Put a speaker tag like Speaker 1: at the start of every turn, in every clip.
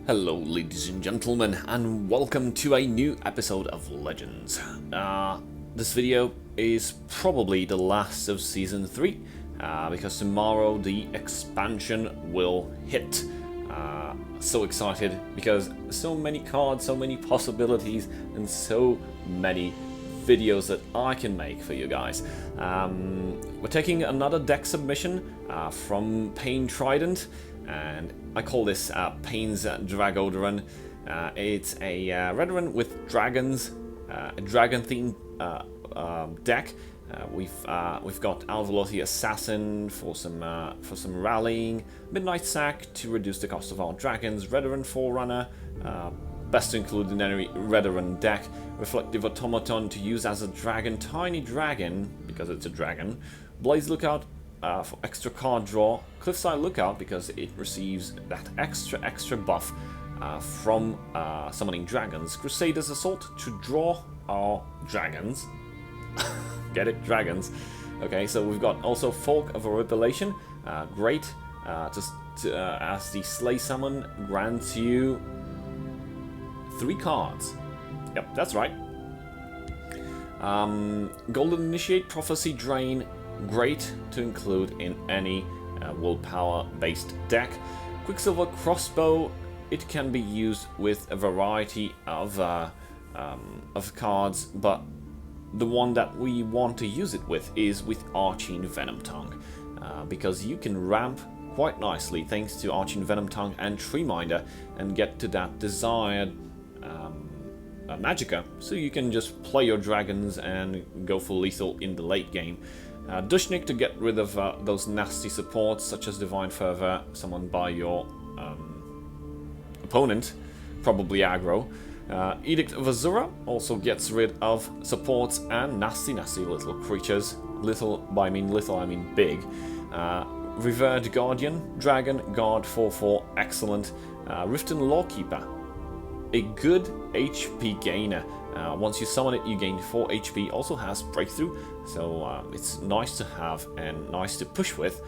Speaker 1: Hello ladies and gentlemen, and welcome to a new episode of Legends. This video is probably the last of Season 3, because tomorrow the expansion will hit. So excited, because so many cards, so many possibilities, and so many videos that I can make for you guys. We're taking another deck submission from Trident, and I call this Pain's Redoran. It's a Redoran with dragons, a dragon-themed deck. We've got Velocity Assassin for some rallying, Midnight Sack to reduce the cost of our dragons, Redoran Forerunner, best to include in any Redoran deck, Reflective Automaton to use as a dragon, Tiny Dragon because it's a dragon, Blaze Lookout for extra card draw, Cliffside Lookout because it receives that extra buff from summoning dragons, Crusader's Assault to draw our dragons. Get it? Dragons. Okay, so we've got also Folk of Horripilation, great, as the Slay Summon grants you 3 cards. Yep, that's right. Golden Initiate, Prophecy Drain, great to include in any willpower-based deck. Quicksilver Crossbow, it can be used with a variety of cards, but the one that we want to use it with is with Arching Venom Tongue, because you can ramp quite nicely thanks to Arching Venom Tongue and Treeminder and get to that desired Magicka, so you can just play your dragons and go for lethal in the late game. Dushnik to get rid of those nasty supports such as Divine Fervor summoned by your opponent, probably aggro. Edict of Azura also gets rid of supports and nasty little creatures. Little, I mean big. Revered Guardian, Dragon, Guard 4/4, excellent. Riften Lawkeeper, a good HP gainer. Once you summon it, you gain 4 HP. Also has Breakthrough, so it's nice to have and nice to push with.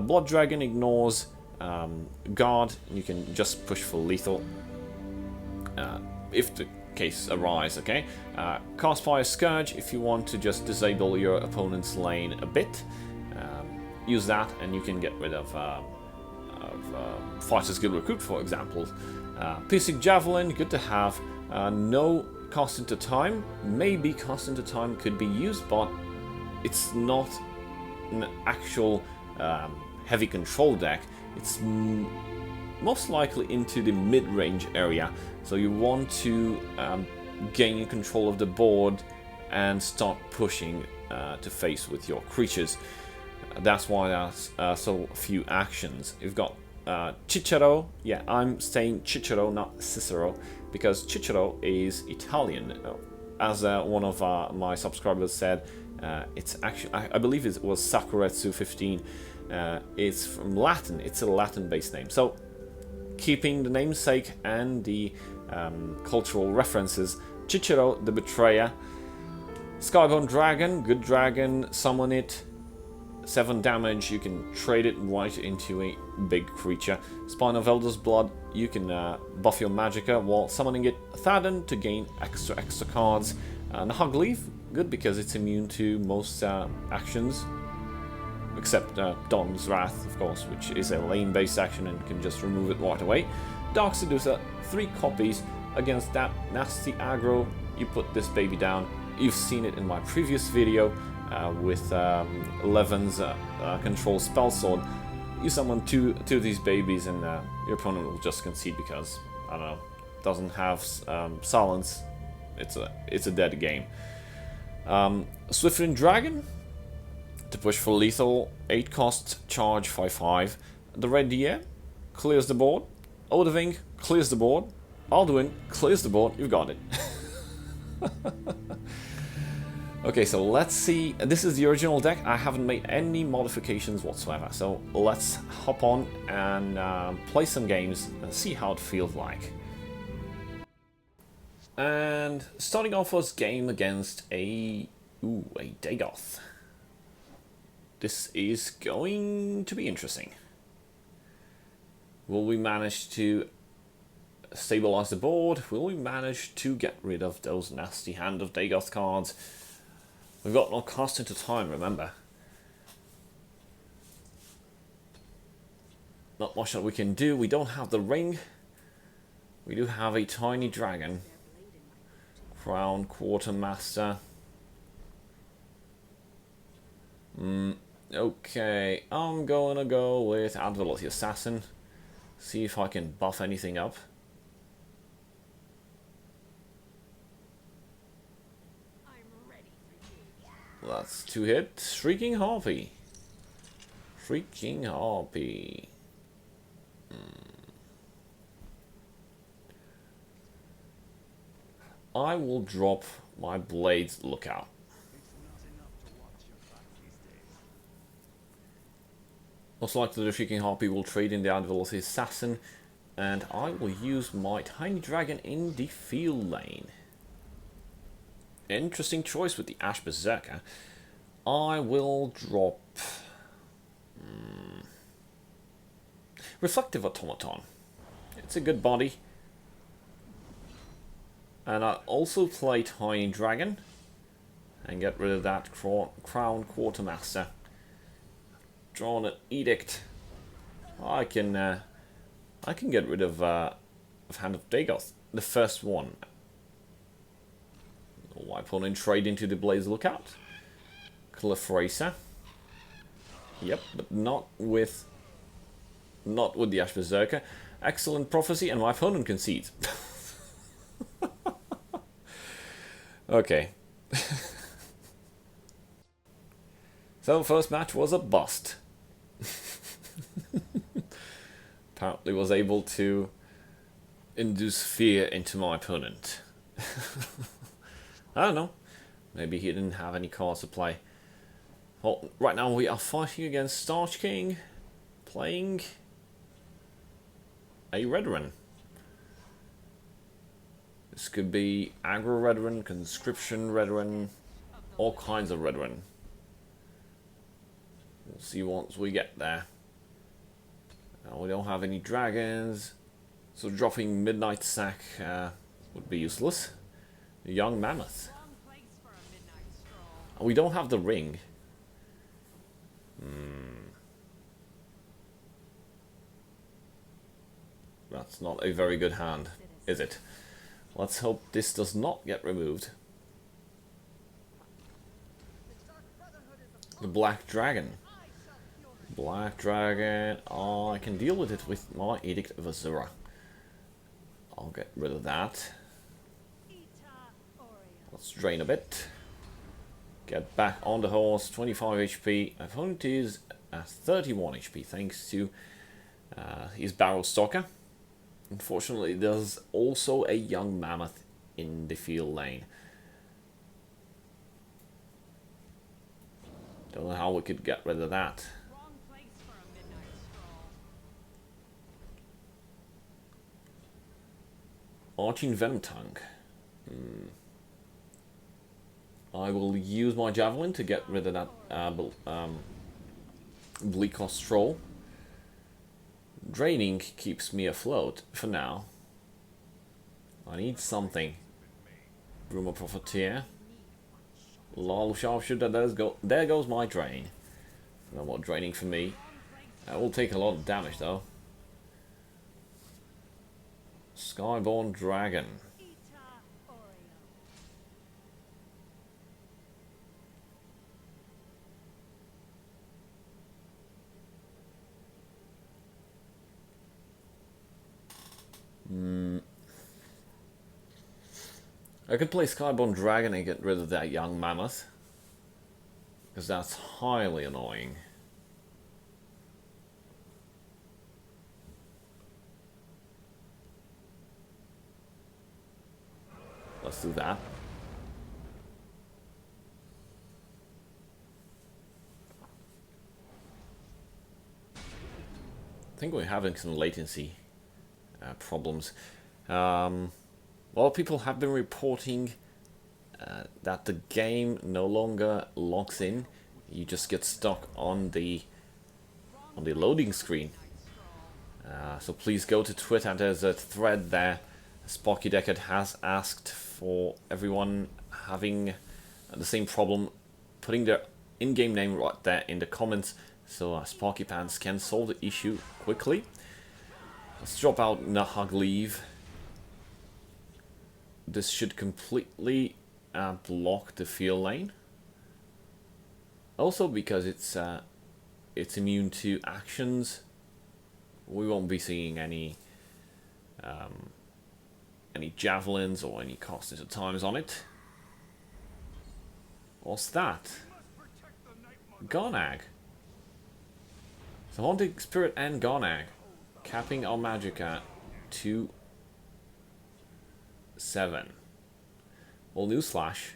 Speaker 1: Blood Dragon ignores Guard. You can just push for lethal if the case arises. Okay. Cast Fire Scourge if you want to just disable your opponent's lane a bit. Use that, and you can get rid of Fighter's Guild Recruit, for example. Piercing Javelin, good to have. No cost into time. Maybe cost into time could be used, but it's not an actual heavy control deck. It's most likely into the mid-range area. So you want to gain control of the board and start pushing to face with your creatures. That's why there's so few actions. You've got Cicero. Yeah, I'm saying Cicero, not Cicero, because Cicero is Italian. As one of my subscribers said, it's actually, I believe it was Sakuretsu 15. It's from Latin. It's a Latin-based name. So, keeping the namesake and the cultural references, Cicero the Betrayer. Skybound Dragon, good dragon, summon it. 7 damage, you can trade it right into a big creature. Spine of Elder's Blood, you can buff your Magicka while summoning it. Trident to gain extra cards. Nahag Leaf, good because it's immune to most actions, except Dawn's Wrath, of course, which is a lane-based action and can just remove it right away. Dark Seducer, 3 copies against that nasty aggro. You put this baby down. You've seen it in my previous video. With Levin's control spell sword, you summon two of these babies, and your opponent will just concede because, I don't know, doesn't have silence. It's a dead game. Swiftling Dragon to push for lethal, 8 cost, charge 5/5. The Red Deer clears the board. Odaving clears the board. Alduin clears the board. You've got it. Okay, so let's see. This is the original deck. I haven't made any modifications whatsoever. So let's hop on and play some games and see how it feels like. And starting off first game against a Dagoth. This is going to be interesting. Will we manage to stabilize the board. Will we manage to get rid of those nasty Hand of Dagoth cards? We've got no cost into time, remember. Not much that we can do. We don't have the ring. We do have a tiny dragon. Crown Quartermaster. Okay, I'm gonna go with Advelocity Assassin. See if I can buff anything up. That's 2 hits. Shrieking Harpy. Shrieking Harpy. I will drop my Blades Lookout. Most likely the Shrieking Harpy will trade in the Advelocity Assassin, and I will use my Tiny Dragon in the field lane. Interesting choice with the Ash Berserker. I will drop Reflective Automaton. It's a good body. And I'll also play Tiny Dragon and get rid of that Crown Quartermaster. Drawn an Edict. I can get rid of Hand of Dagoth, the first one. My opponent trade into the Blaze Lookout. Cliff Racer. Yep, but not with the Ash Berserker. Excellent Prophecy, and my opponent concedes. Okay. So first match was a bust. Apparently was able to induce fear into my opponent. I don't know. Maybe he didn't have any cards to play. Well, right now we are fighting against Starch King, playing a Redoran. This could be Aggro Redoran, Conscription Redoran, all kinds of Redoran. We'll see once we get there. Now, we don't have any dragons, so dropping Midnight Sack would be useless. Young Mammoth. We don't have the ring. That's not a very good hand, is it? Let's hope this does not get removed. The Black Dragon. Black Dragon. Oh, I can deal with it with my Edict of Azura. I'll get rid of that. Let's drain a bit. Get back on the horse. 25 HP. My opponent is at 31 HP thanks to his Barrel Stalker. Unfortunately, there's also a Young Mammoth in the field lane. Don't know how we could get rid of that. Arching Venom Tongue. I will use my Javelin to get rid of that Bleakos Troll. Draining keeps me afloat for now. I need something. Rumor Profiteer. Lol, Sharpshooter, there goes my drain. No more draining for me. That will take a lot of damage though. Skyborn Dragon. I could play Skyborn Dragon and get rid of that Young Mammoth, because that's highly annoying. Let's do that. I think we're having some latency problems. Well, people have been reporting that the game no longer logs in. You just get stuck on the loading screen. So please go to Twitter, there's a thread there. Sparky Deckard has asked for everyone having the same problem, putting their in-game name right there in the comments, so Sparky Pants can solve the issue quickly. Let's drop out Nahag Leave. This should completely block the field lane. Also because it's immune to actions, we won't be seeing any javelins or any cost into times on it. What's that? Gonag. So Haunting Spirit and Gonag, capping our Magicka to 7. Well, newsflash.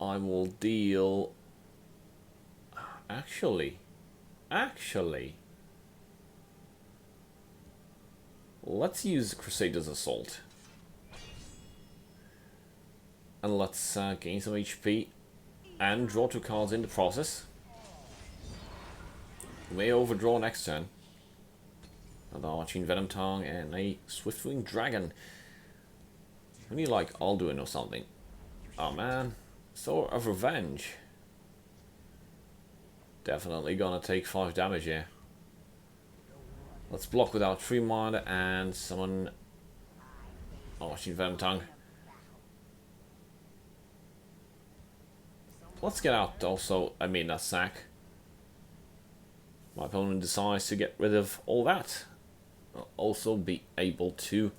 Speaker 1: I will deal... Actually... Let's use Crusader's Assault. And let's gain some HP and draw 2 cards in the process. We may overdraw next turn. Another Arching Venom Tongue and a Swiftwing Dragon. We need like Alduin or something. Oh man. Sword of Revenge. Definitely gonna take 5 damage here. Let's block with our Tree Mind and summon Arching Venom Tongue. Let's get out also a Midnight Sack. My opponent decides to get rid of all that. I'll also be able to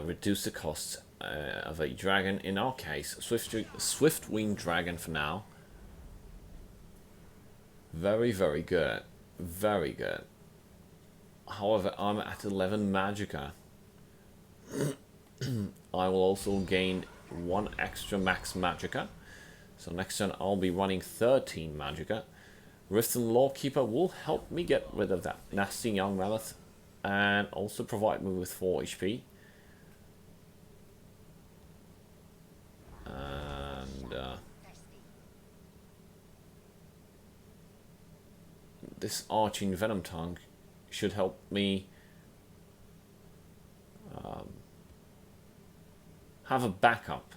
Speaker 1: reduce the cost of a dragon. In our case, Swiftwing Dragon for now. Very, very good. Very good. However, I'm at 11 Magicka. I will also gain 1 extra max Magicka. So next turn I'll be running 13 Magicka. Riften Lawkeeper will help me get rid of that nasty young mammoth and also provide me with 4 HP. And this Arching Venom Tongue should help me have a backup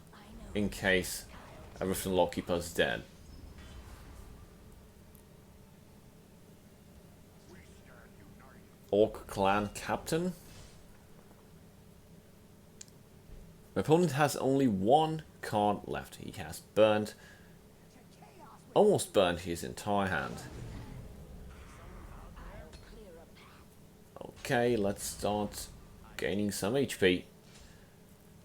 Speaker 1: in case a Riften Lawkeeper is dead. Orc Clan Captain. My opponent has only 1 card left. He has burned, almost burned his entire hand. Okay, let's start gaining some HP.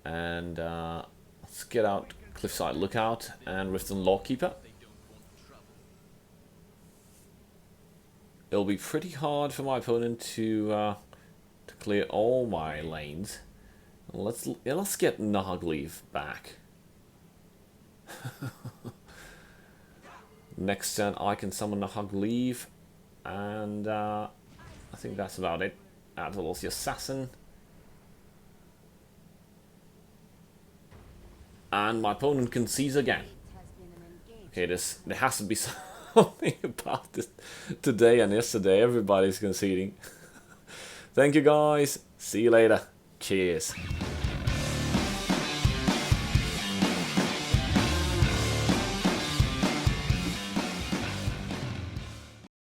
Speaker 1: And let's get out Cliffside Lookout and Riften Lawkeeper. It'll be pretty hard for my opponent to clear all my lanes. Let's get Nahag Leave back. Next turn I can summon Nahag Leave, and I think that's about it. Velocity Assassin. And my opponent concedes again. Okay, there has to be something about this today and yesterday. Everybody's conceding. Thank you guys. See you later. Cheers.